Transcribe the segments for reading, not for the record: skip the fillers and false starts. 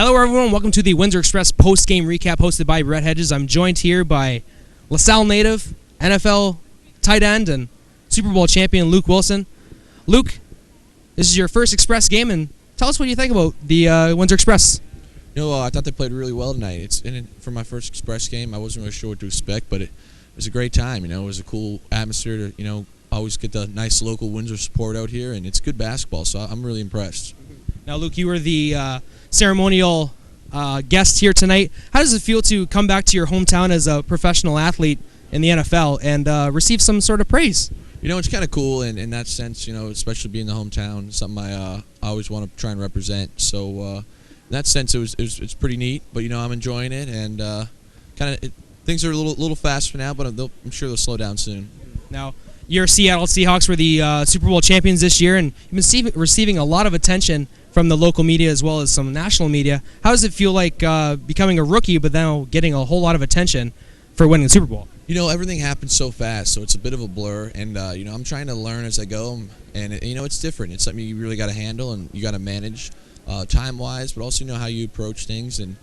Hello, everyone. Welcome to the Windsor Express post-game recap hosted by Brett Hedges. I'm joined here by LaSalle native, NFL tight end, and Super Bowl champion Luke Wilson. Luke, this is your first Express game, and tell us what you think about the Windsor Express. You know, I thought they played really well tonight. For my first Express game, I wasn't really sure what to expect, but it was a great time. You know, it was a cool atmosphere to, always get the nice local Windsor support out here, and it's good basketball, so I'm really impressed. Now, Luke, you were the ceremonial guest here tonight. How does it feel to come back to your hometown as a professional athlete in the NFL and receive some sort of praise? You know, it's kind of cool in that sense, especially being the hometown, something I always want to try and represent. So in that sense, it's pretty neat, but, I'm enjoying it, and things are a little fast for now, but I'm sure they'll slow down soon. Now, your Seattle SeaHawks were the Super Bowl champions this year, and you've been receiving a lot of attention from the local media as well as some national media. How does it feel like becoming a rookie but now getting a whole lot of attention for winning the Super Bowl? Everything happens so fast, so it's a bit of a blur, and I'm trying to learn as I go, and it's different. It's something you really got to handle and you got to manage time-wise, but also how you approach things, and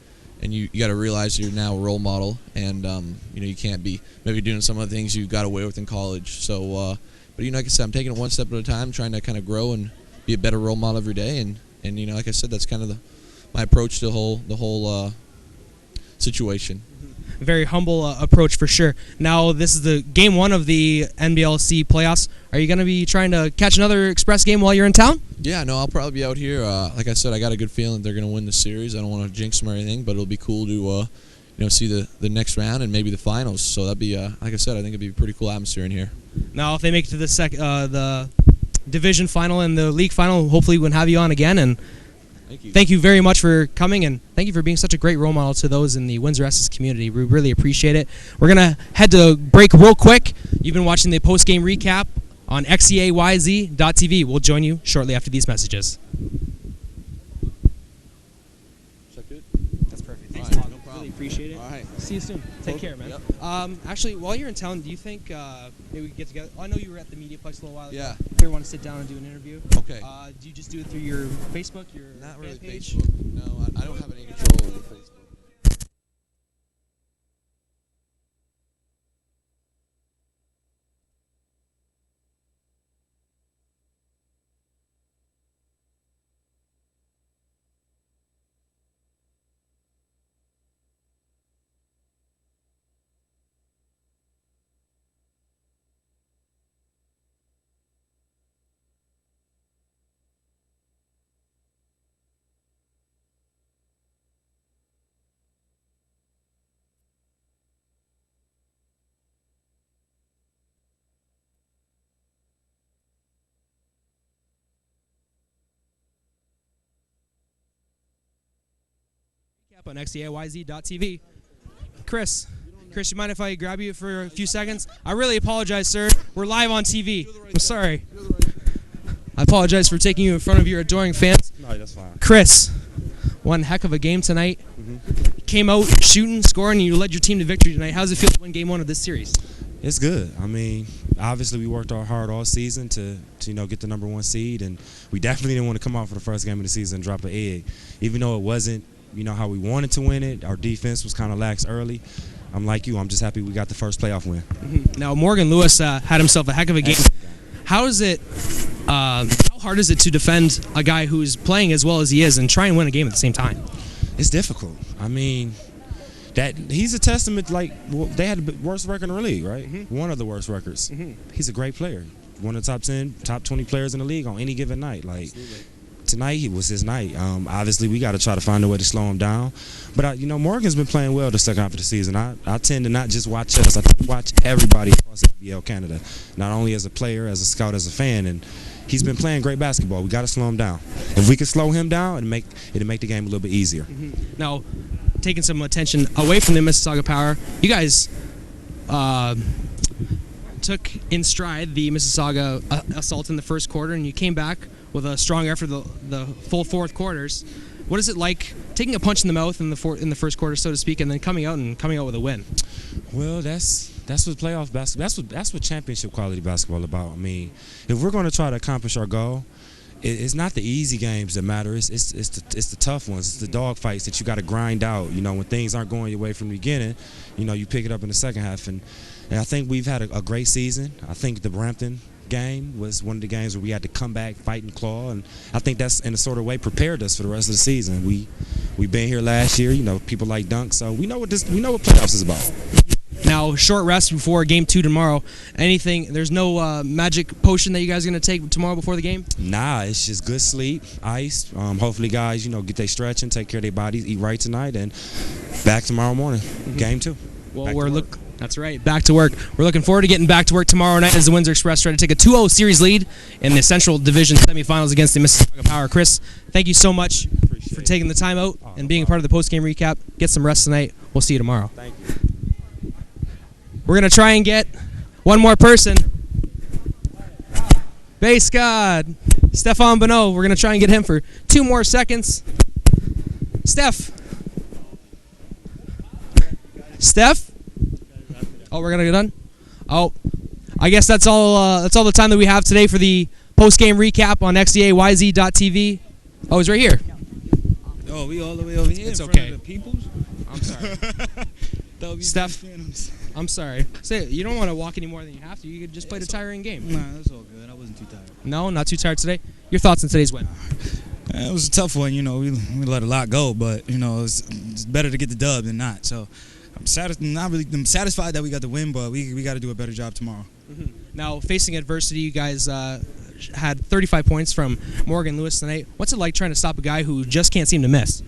you got to realize you're now a role model, and you can't be maybe doing some of the things you got away with in college. So, but like I said, I'm taking it one step at a time, trying to kind of grow and be a better role model every day, and like I said, that's kind of my approach to the whole situation. Very humble approach for sure. Now, this is the game one of the NBLC playoffs. Are you going to be trying to catch another Express game while you're in town? Yeah, no, I'll probably be out here. Like I said, I got a good feeling they're going to win the series. I don't want to jinx them or anything, but it'll be cool to see the next round and maybe the finals. So that'd be like I said, I think it'd be a pretty cool atmosphere in here. Now, if they make it to the division final and the league final, hopefully we'll have you on again. And thank you very much for coming, and thank you for being such a great role model to those in the Windsor Essex community. We really appreciate it. We're going to head to break real quick. You've been watching the post-game recap on xeayz.tv. We'll join you shortly after these messages. Is that good? That's perfect. Thanks All right, a lot. no problem. Really appreciate it. All right. See you soon. Take care, man. Yep. Actually, while you're in town, do you think maybe we could get together? I know you were at the Mediaplex a little while ago. Yeah. If you ever want to sit down and do an interview. Okay. Do you just do it through your Facebook, your Not really fan page? Facebook. No, I don't have any control over Facebook. On xeayz.tv. Chris, you mind if I grab you for a few seconds? I really apologize, sir. We're live on TV. I'm sorry. I apologize for taking you in front of your adoring fans. No, that's fine. Chris, one heck of a game tonight. Came out shooting, scoring, and you led your team to victory tonight. How does it feel to win game one of this series? It's good. I mean, obviously we worked hard all season to get the number one seed, and we definitely didn't want to come out for the first game of the season and drop an egg. Even though it wasn't how we wanted to win it, our defense was kind of lax early. I'm like you. I'm just happy we got the first playoff win. Now, Morgan Lewis had himself a heck of a game. How hard is it to defend a guy who's playing as well as he is and try and win a game at the same time? It's difficult. I mean, he's a testament. They had the worst record in the league, right? One of the worst records. He's a great player. One of the top 10, top 20 players in the league on any given night. Tonight, he was his night. Obviously, we got to try to find a way to slow him down. But, Morgan's been playing well the second half of the season. I tend to not just watch us. I tend to watch everybody across NBL Canada, not only as a player, as a scout, as a fan. And he's been playing great basketball. We got to slow him down. If we can slow him down, it'll make the game a little bit easier. Now, taking some attention away from the Mississauga Power, you guys took in stride the Mississauga assault in the first quarter, and you came back with a strong effort the full fourth quarters. What is it like taking a punch in the mouth in the first quarter, so to speak, and then coming out with a win? Well, that's what playoff basketball. That's what championship quality basketball about. I mean, if we're going to try to accomplish our goal, it's not the easy games that matter. It's the tough ones. It's the dog fights that you got to grind out. You know, when things aren't going your way from the beginning, you know, you pick it up in the second half. And I think we've had a great season. I think the Brampton game was one of the games where we had to come back, fight and claw, and I think that's in a sort of way prepared us for the rest of the season. We've been here last year, you know, people like Dunk, so we know what playoffs is about. Now, short rest before game 2 tomorrow. Anything? There's no magic potion that you guys are gonna take tomorrow before the game? Nah, it's just good sleep, ice. Hopefully, guys, you know, get their stretching, take care of their bodies, eat right tonight, and back tomorrow morning, game 2. Well, that's right, back to work. We're looking forward to getting back to work tomorrow night as the Windsor Express try to take a 2-0 series lead in the Central Division semifinals against the Mississauga Power. Chris, thank you so much for taking the time out and being a part of the post-game recap. Get some rest tonight. We'll see you tomorrow. Thank you. We're going to try and get one more person. Base God, Stefan Boneau. We're going to try and get him for 2 more seconds. Steph? Oh, we're gonna get done. Oh, I guess that's all. That's all the time that we have today for the post-game recap on xeayz.tv. Oh, he's right here. Oh, we all the way over here. It's in front okay. of the peoples. I'm sorry. Steph, I'm sorry. Say you don't want to walk any more than you have to. You could just play the tiring game. Nah, that's all good. I wasn't too tired. No, not too tired today. Your thoughts on today's win? It was a tough one. You know, we let a lot go, but you know, it's better to get the dub than not. So. I'm satisfied that we got the win, but we got to do a better job tomorrow. Mm-hmm. Now, facing adversity, you guys had 35 points from Morgan Lewis tonight. What's it like trying to stop a guy who just can't seem to miss?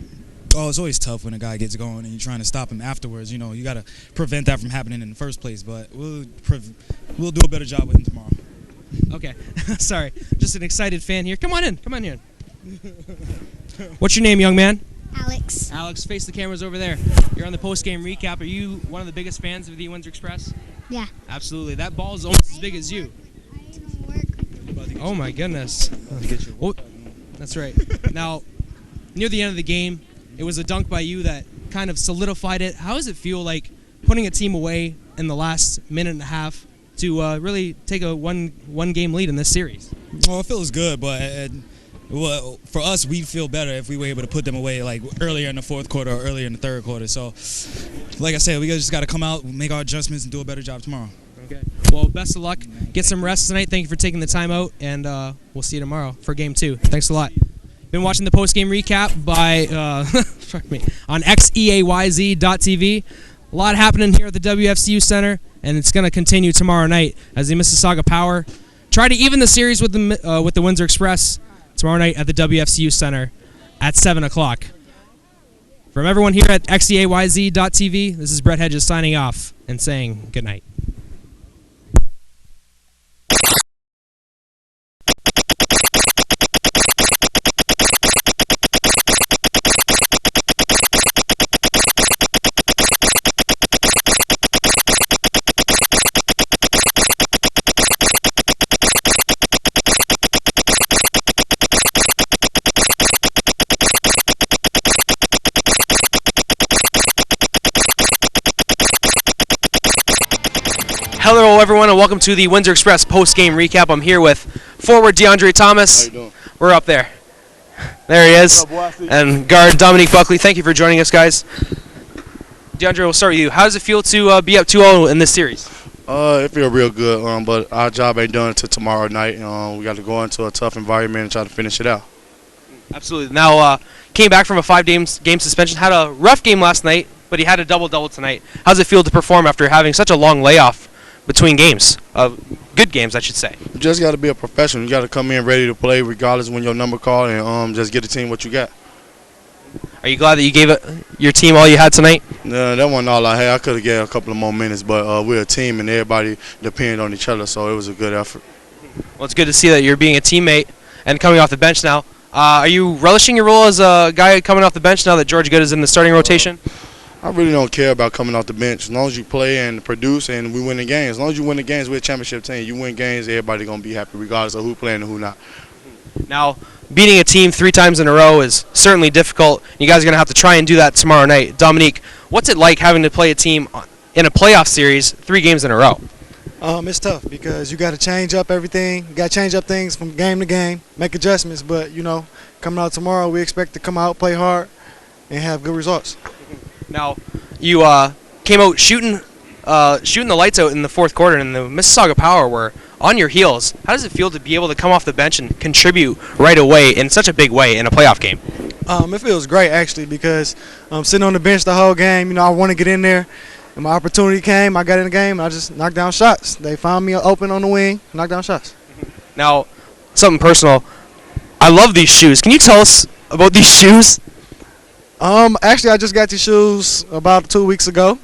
Oh, it's always tough when a guy gets going and you're trying to stop him afterwards. You know, you got to prevent that from happening in the first place, but we'll do a better job with him tomorrow. Okay. Sorry. Just an excited fan here. Come on in. Come on here. What's your name, young man? Alex. Alex, face the cameras over there. You're on the post-game recap. Are you one of the biggest fans of the Windsor Express? Yeah. Absolutely. That ball is almost as big as you. Oh, my goodness. Oh, that's right. Now, near the end of the game, it was a dunk by you that kind of solidified it. How does it feel like putting a team away in the last minute and a half to really take a one-game lead in this series? Well, it feels good, but well, for us, we'd feel better if we were able to put them away like earlier in the fourth quarter or earlier in the third quarter. So, like I said, we just got to come out, make our adjustments, and do a better job tomorrow. Okay. Well, best of luck. Get some rest tonight. Thank you for taking the time out, and we'll see you tomorrow for Game 2. Thanks a lot. Been watching the post-game recap by on xeayz.tv. A lot happening here at the WFCU Center, and it's going to continue tomorrow night as the Mississauga Power try to even the series with the Windsor Express tomorrow night at the WFCU Center at 7 o'clock. From everyone here at xeayz.tv, this is Brett Hedges signing off and saying good night. Hello, everyone, and welcome to the Windsor Express post-game recap. I'm here with forward DeAndre Thomas. How you doing? We're up there. There he is. And guard Dominique Buckley. Thank you for joining us, guys. DeAndre, we'll start with you. How does it feel to be up 2-0 in this series? It feels real good, but our job ain't done until tomorrow night. We got to go into a tough environment and try to finish it out. Absolutely. Now, came back from a 5-game suspension. Had a rough game last night, but he had a double-double tonight. How does it feel to perform after having such a long layoff between games? Good games, I should say. You just got to be a professional. You got to come in ready to play regardless when your number called and just get the team what you got. Are you glad that you gave your team all you had tonight? No, that wasn't all I had. I could have gave a couple of more minutes, but we're a team and everybody depended on each other, so it was a good effort. Well, it's good to see that you're being a teammate and coming off the bench now. Are you relishing your role as a guy coming off the bench now that George Good is in the starting rotation? I really don't care about coming off the bench. As long as you play and produce and we win the games. As long as you win the games, we're a championship team. You win games, everybody's going to be happy regardless of who playing and who not. Now, beating a team 3 times in a row is certainly difficult. You guys are going to have to try and do that tomorrow night. Dominique, what's it like having to play a team in a playoff series 3 games in a row? It's tough because you got to change up everything. You got to change up things from game to game, make adjustments. But, coming out tomorrow, we expect to come out, play hard, and have good results. Now, you came out shooting the lights out in the fourth quarter, and the Mississauga Power were on your heels. How does it feel to be able to come off the bench and contribute right away in such a big way in a playoff game? It feels great, actually, because I'm sitting on the bench the whole game. I want to get in there. And my opportunity came, I got in the game, and I just knocked down shots. They found me open on the wing, knocked down shots. Now, something personal. I love these shoes. Can you tell us about these shoes? Actually, I just got these shoes about 2 weeks ago.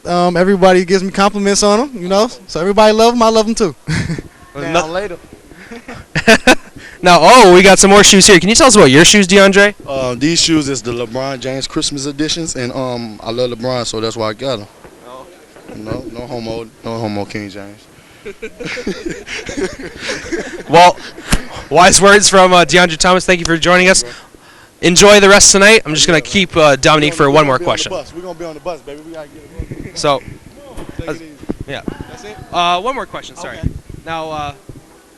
Everybody gives me compliments on them, So everybody love them, I love them too. Later. Now, we got some more shoes here. Can you tell us about your shoes, DeAndre? These shoes is the LeBron James Christmas editions, and I love LeBron, so that's why I got them. No homo, King James. Well, wise words from DeAndre Thomas. Thank you for joining us. Enjoy the rest tonight. I'm just going to keep Dominique for one more question. We're going to be on the bus, baby. We got to get it. So, yeah. That's it? one more question, sorry. Okay. Now,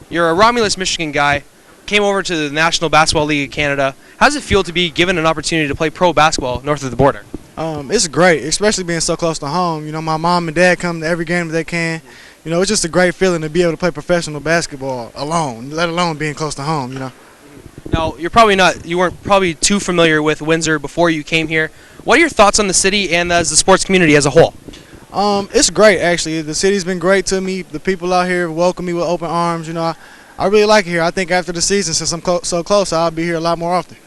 you're a Romulus, Michigan guy, came over to the National Basketball League of Canada. How does it feel to be given an opportunity to play pro basketball north of the border? It's great, especially being so close to home. My mom and dad come to every game that they can. It's just a great feeling to be able to play professional basketball alone, let alone being close to home, Now, you weren't probably too familiar with Windsor before you came here. What are your thoughts on the city and as the sports community as a whole? It's great, actually. The city's been great to me. The people out here welcome me with open arms. I really like it here. I think after the season, since I'm so close, I'll be here a lot more often.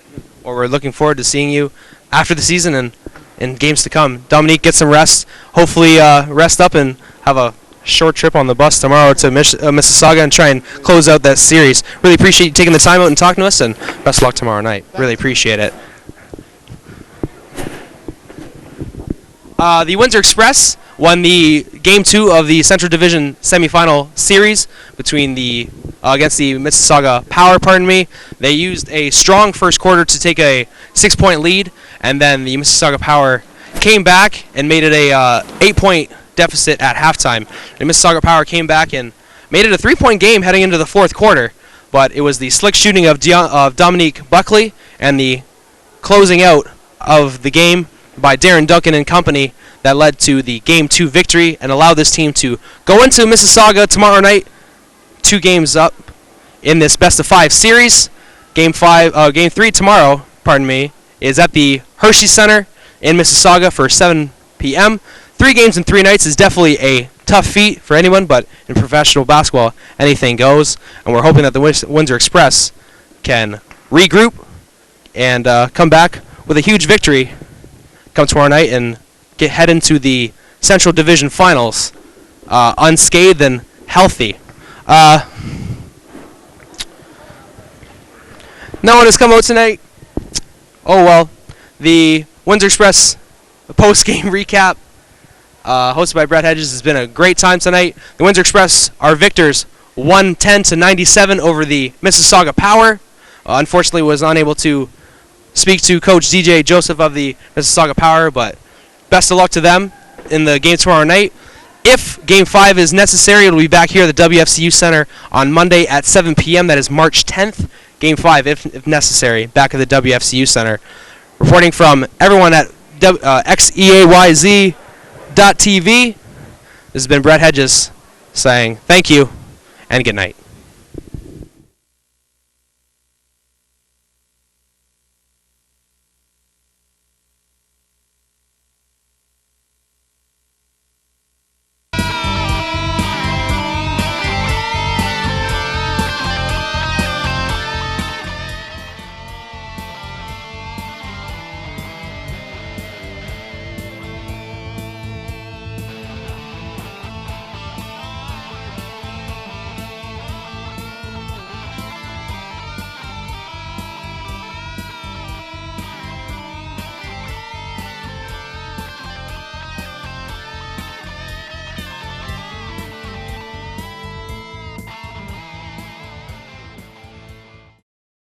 Well, we're looking forward to seeing you after the season and in games to come. Dominique, get some rest. Hopefully rest up and have a short trip on the bus tomorrow to Mississauga and try and close out that series. Really appreciate you taking the time out and talking to us, and best of luck tomorrow night. Really appreciate it. The Windsor Express won the Game 2 of the Central Division semifinal series between against the Mississauga Power. They used a strong first quarter to take a 6-point lead, and then the Mississauga Power came back and made it a 8-point deficit at halftime. The Mississauga Power came back and made it a 3-point game heading into the fourth quarter, but it was the slick shooting of Dominique Buckley and the closing out of the game by Darren Duncan and company that led to the Game 2 victory and allowed this team to go into Mississauga tomorrow night, 2 games up in this best-of-5 series. Game 3 tomorrow, is at the Hershey Center in Mississauga for 7 p.m. 3 games in 3 nights is definitely a tough feat for anyone, but in professional basketball, anything goes. And we're hoping that the Windsor Express can regroup and come back with a huge victory come tomorrow night and head into the Central Division Finals unscathed and healthy. No one has come out tonight. Oh well. The Windsor Express post-game recap hosted by Brett Hedges has been a great time tonight. The Windsor Express are victors 110-97 over the Mississauga Power. Unfortunately was unable to speak to Coach DJ Joseph of the Mississauga Power, but best of luck to them in the game tomorrow night. If Game 5 is necessary, it'll be back here at the WFCU Center on Monday at 7 p.m. That is March 10th. Game 5, if necessary, back at the WFCU Center. Reporting from everyone at xeayz.tv, this has been Brett Hedges saying thank you and good night.